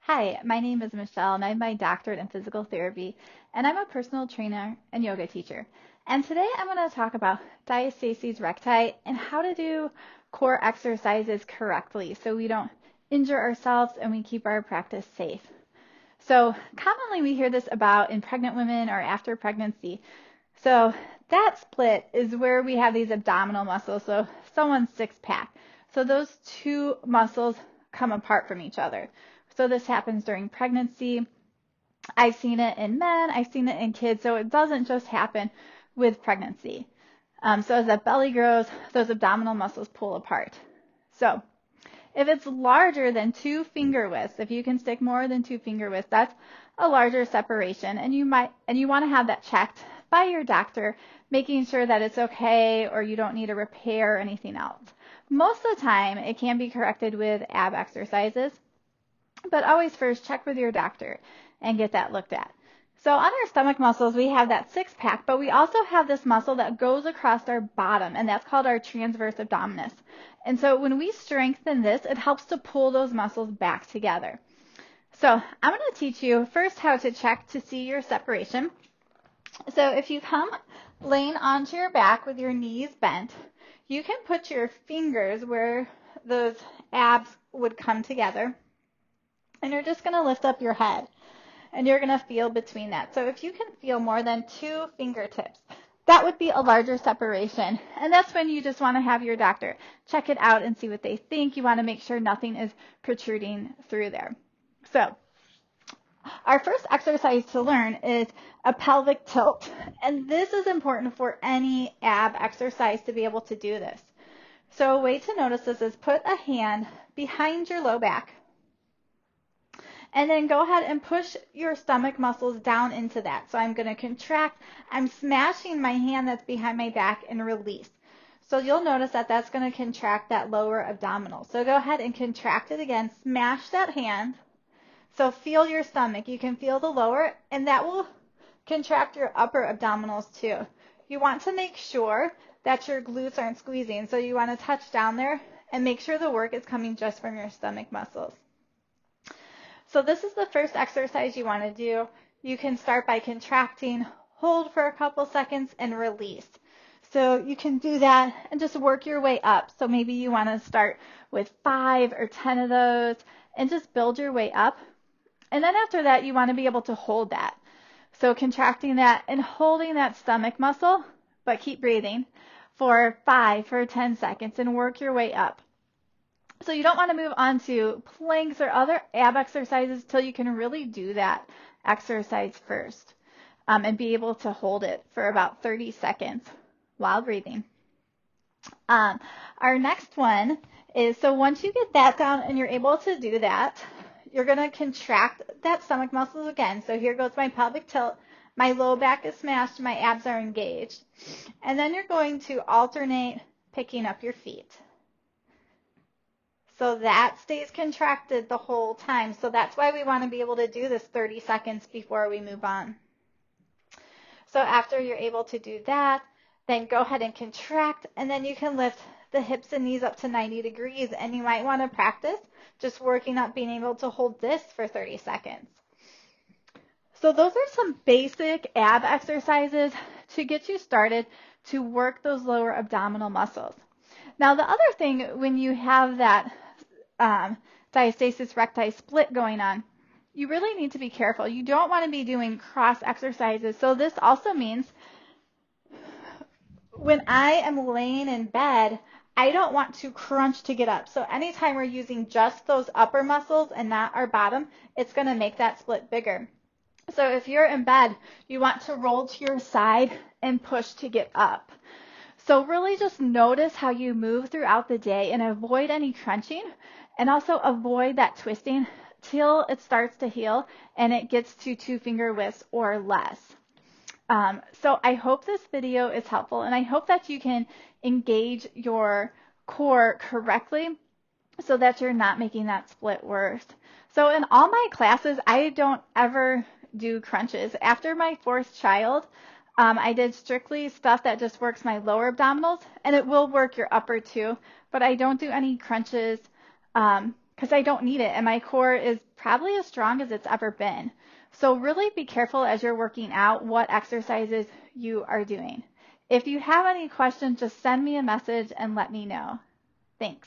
Hi, my name is Michelle, and I have my doctorate in physical therapy, and I'm a personal trainer and yoga teacher. And today I'm going to talk about diastasis recti and how to do core exercises correctly so we don't injure ourselves and we keep our practice safe. So commonly we hear this about in pregnant women or after pregnancy. So that split is where we have these abdominal muscles, so someone's six pack. So those two muscles come apart from each other. So this happens during pregnancy. I've seen it in men, I've seen it in kids, so it doesn't just happen with pregnancy. So as that belly grows, those abdominal muscles pull apart. So if it's larger than 2 finger widths, if you can stick more than 2 finger widths, that's a larger separation, and you want to have that checked by your doctor, making sure that it's okay or you don't need a repair or anything else. Most of the time, it can be corrected with ab exercises. But always first check with your doctor and get that looked at. So on our stomach muscles, we have that six pack, but we also have this muscle that goes across our bottom, and that's called our transverse abdominis. And so when we strengthen this, it helps to pull those muscles back together. So I'm going to teach you first how to check to see your separation. So if you come laying onto your back with your knees bent, you can put your fingers where those abs would come together. And you're just going to lift up your head, and you're going to feel between that. So if you can feel more than 2 fingertips, that would be a larger separation. And that's when you just want to have your doctor check it out and see what they think. You want to make sure nothing is protruding through there. So our first exercise to learn is a pelvic tilt. And this is important for any ab exercise to be able to do this. So a way to notice this is put a hand behind your low back. And then go ahead and push your stomach muscles down into that. So I'm going to contract. I'm smashing my hand that's behind my back and release. So you'll notice that that's going to contract that lower abdominal. So go ahead and contract it again. Smash that hand. So feel your stomach. You can feel the lower, and that will contract your upper abdominals too. You want to make sure that your glutes aren't squeezing. So you want to touch down there and make sure the work is coming just from your stomach muscles. So this is the first exercise you want to do. You can start by contracting, hold for a couple seconds, and release. So you can do that and just work your way up. So maybe you want to start with 5 or 10 of those and just build your way up. And then after that, you want to be able to hold that. So contracting that and holding that stomach muscle, but keep breathing for 5 or 10 seconds and work your way up. So you don't want to move on to planks or other ab exercises till you can really do that exercise first and be able to hold it for about 30 seconds while breathing. Our next one is, so once you get that down and you're able to do that, you're going to contract that stomach muscles again. So here goes my pelvic tilt. My low back is smashed. My abs are engaged. And then you're going to alternate picking up your feet. So that stays contracted the whole time. So that's why we want to be able to do this 30 seconds before we move on. So after you're able to do that, then go ahead and contract, and then you can lift the hips and knees up to 90 degrees. And you might want to practice just working up being able to hold this for 30 seconds. So those are some basic ab exercises to get you started to work those lower abdominal muscles. Now the other thing when you have that diastasis recti split going on, you really need to be careful. You don't want to be doing cross exercises. So this also means when I am laying in bed, I don't want to crunch to get up. So anytime we're using just those upper muscles and not our bottom, it's going to make that split bigger. So if you're in bed, you want to roll to your side and push to get up. So really just notice how you move throughout the day and avoid any crunching, and also avoid that twisting till it starts to heal and it gets to 2 finger widths or less. So I hope this video is helpful, and I hope that you can engage your core correctly so that you're not making that split worse. So in all my classes, I don't ever do crunches. After my 4th child, I did strictly stuff that just works my lower abdominals, and it will work your upper too, but I don't do any crunches because because I don't need it, and my core is probably as strong as it's ever been. So really be careful as you're working out what exercises you are doing. If you have any questions, just send me a message and let me know. Thanks.